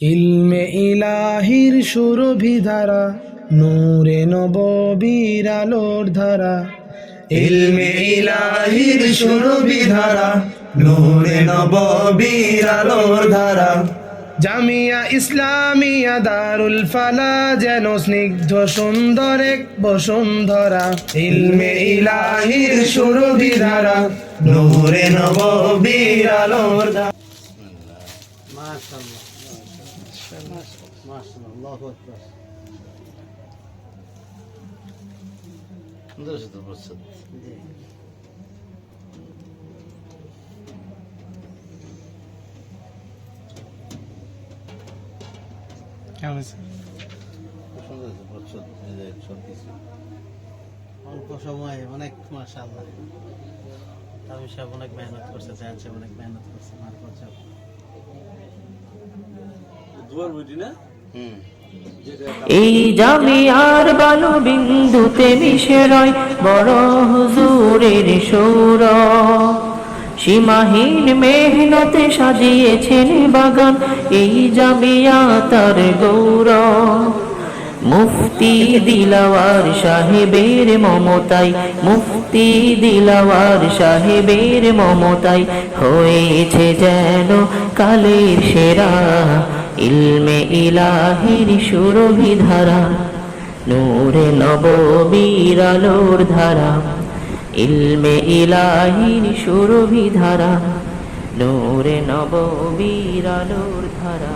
ইলমে ইলাহির সুরভিধারা, নূরে নববীর আলোর ধারা। ইলমে ইলাহির সুরভিধারা, নূরে নববীর আলোর ধারা। জামিয়া ইসলামিয়া দারুল ফালা যেন স্নিগ্ধ সুন্দর এক বসুন্ধরা। ইলমে ইলাহির সুরভিধারা, নূরে নববীর আলোর ধারা। মাশাআল্লাহ মাশাআল্লাহ আল্লাহু আকবার। সুন্দর সুন্দর বলছেন। কেমন আছে? সুন্দর বলছেন, সব কিছু অল্প সময়ে অনেক মাশাআল্লাহ। আমি সব অনেক মেহনত করছে, জানছে অনেক মেহনত করছে। মারফত সব দুয়ার বুঝি না। এই জামিয়ার বালু বিন্দুতে মিশে রয় বড় হুজুরের সৌর। সীমাহীন মেহনতে সাজিয়েছেন বাগান এই জামিয়া তার গৌরব। মুফতি দিলাওয়ার সাহেবের মমতায়, মুফতি দিলাওয়ার সাহেবের মমতায় হয়েছে যেন কালের সেরা। ইলমে ইলাহির সুরভিধারা, নূরে নববীর আলোর ধারা। ইলমে ইলাহির সুরভিধারা, নূরে নববীর আলোর ধারা।